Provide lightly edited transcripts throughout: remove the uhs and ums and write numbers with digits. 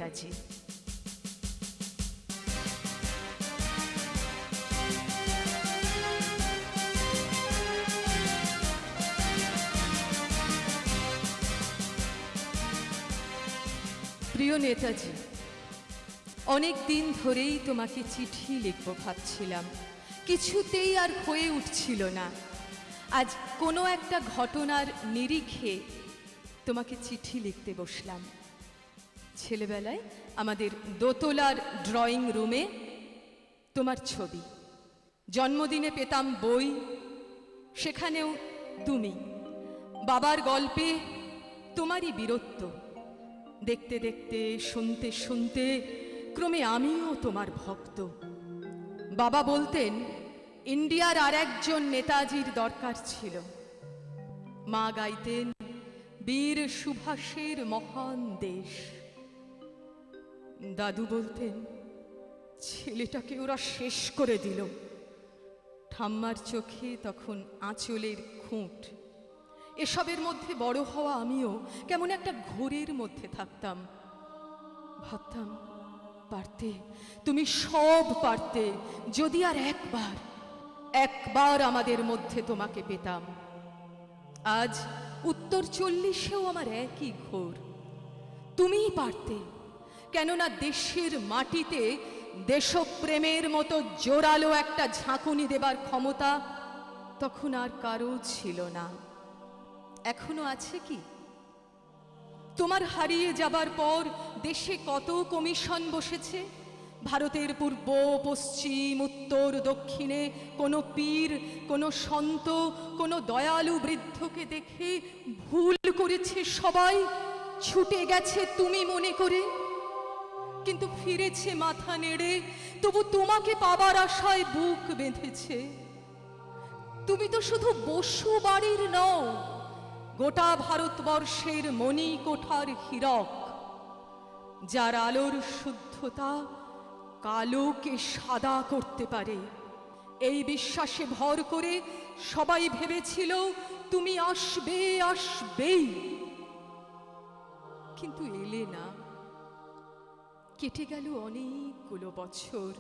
নেতাজি। প্রিয় নেতাজি, অনেক দিন ধরেই তোমাকে চিঠি লিখব ভাবছিলাম, কিছুতেই আর হয়ে উঠছিল না। আজ কোনো একটা ঘটনার নিরিখে তোমাকে চিঠি লিখতে বসলাম। ছেলেবেলায় আমাদের দোতলার ড্রয়িং রুমে তোমার ছবি, জন্মদিনে পেতাম বই, সেখানেও তুমি, বাবার গল্পে তোমারই বীরত্ব। দেখতে দেখতে, শুনতে শুনতে ক্রমে আমিও তোমার ভক্ত। বাবা বলতেন ইন্ডিয়ার আর একজন নেতাজির দরকার ছিল। মা গাইতেন বীর সুভাষের মহান দেশ। দাদু বলতেন ছেলেটাকে ওরা শেষ করে দিল। ঠাম্মার চোখে তখন আঁচলের খুঁট। এসবের মধ্যে বড় হওয়া আমিও কেমন একটা ঘোরের মধ্যে থাকতাম। ভাবতাম পারতে, তুমি সব পারতে, যদি আর একবার আমাদের মধ্যে তোমাকে পেতাম। আজ উত্তর 40-এও আমার একই ঘোর। তুমিই পারতে, কেননা দেশের মাটিতে দেশপ্রেমের মতো জোরালো একটা ঝাঁকুনি দেবার ক্ষমতা তখন আর কারো ছিল না। এখনো আছে কি? তোমার হারিয়ে যাবার পর দেশে কত কমিশন বসেছে। ভারতের পূর্ব, পশ্চিম, উত্তর, দক্ষিণে কোনো পীর, কোনো সন্ত, কোনো দয়ালু বৃদ্ধকে দেখে ভুল করেছে সবাই, ছুটে গেছে তুমি মনে করে, কিন্তু ফিরেছে মাথা নেড়ে, তবু তোমাকে পাবার আশায় বুক বেঁধেছে। তুমি তো শুধু বসু বাড়ির নও, গোটা ভারতবর্ষের মণিকোঠার হীরক, যার আলোর শুদ্ধতা কালোকে সাদা করতে পারে। এই বিশ্বাসে ভর করে সবাই ভেবেছিল তুমি আসবেই, কিন্তু এলে না। কেটে গেল অনেকগুলো বছর,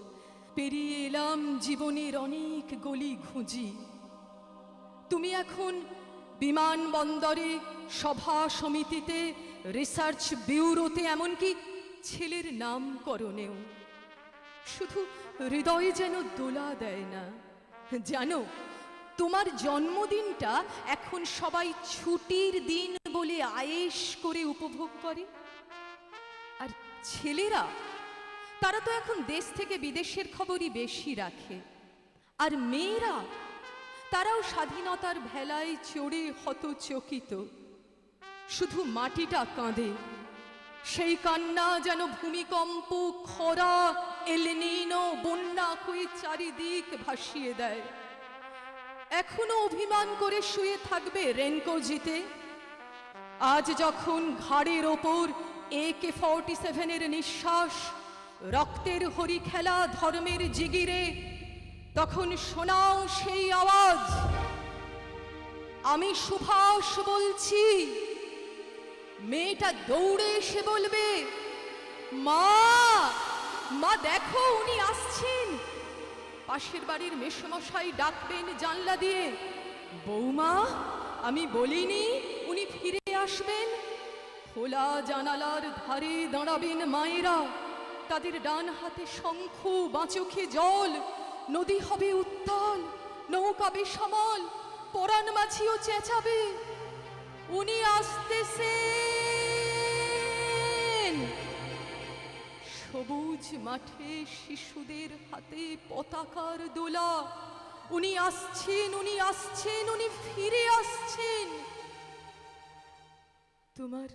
পেরিয়ে এলাম জীবনের অনেক গলি ঘুঁজি। তুমি এখন বিমানবন্দরে, সভা সমিতিতে, রিসার্চ ব্যুরোতে, এমনকি ছেলের নামকরণেও। শুধু হৃদয়ে যেন দোলা দেয় না। জানো, তোমার জন্মদিনটা এখন সবাই ছুটির দিন বলে আয়েশ করে উপভোগ করে। আর ছেলেরা, তারা তো এখন দেশ থেকে বিদেশের খবরই বেশি রাখে। আর মেয়েরা, তারাও স্বাধীনতার ভেলায় চড়ে হতচকিত। শুধু মাটিটা কাঁদে, সেই কান্না যেন ভূমিকম্প, খরা, এল নিনো, বন্যা হয়ে চারিদিক ভাসিয়ে দেয়। এখনো অভিমান করে শুয়ে থাকবে রেনকোজিতে? আজ যখন ঘাড়ের ওপর AK-47 নিঃশ্বাস, রক্তের হরি খেলা ধর্মের জিগিরে, তখন শোনাও সেই আওয়াজ, আমি সুভাষ বলছি। মেয়েটা দৌড়ে এসে বলবে, মা দেখো উনি আসছেন। পাশের বাড়ির মেসোমশাই ডাকবেন জানলা দিয়ে, বৌমা আমি বলিনি উনি ফিরে আসবেন? খোলা জানালার ধারে দাঁড়াবেন মায়েরা, তাদের ডান হাতে শঙ্খ, বাঁচোখে জল। নদী হবে উত্তাল, নৌকা বেসামাল, পরাণ মাঝিও চেঁচাবে, উনি আসতেছেন। সবুজ মাঠে শিশুদের হাতে পতাকার দোলা, উনি আসছেন, উনি আসছেন, উনি ফিরে আসছেন। তোমার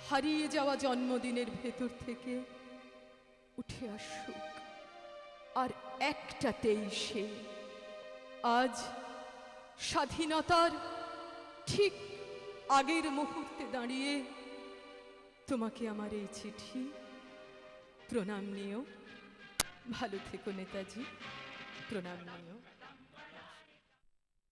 হারিয়ে যাওয়া জন্মদিনের ভেতর থেকে উঠে আসুক আর একটাতেই সে। আজ স্বাধীনতার ঠিক আগের মুহূর্তে দাঁড়িয়ে তোমাকে আমার এই চিঠি। প্রণাম নিও। ভালো থেকো নেতাজি, প্রণাম নিও।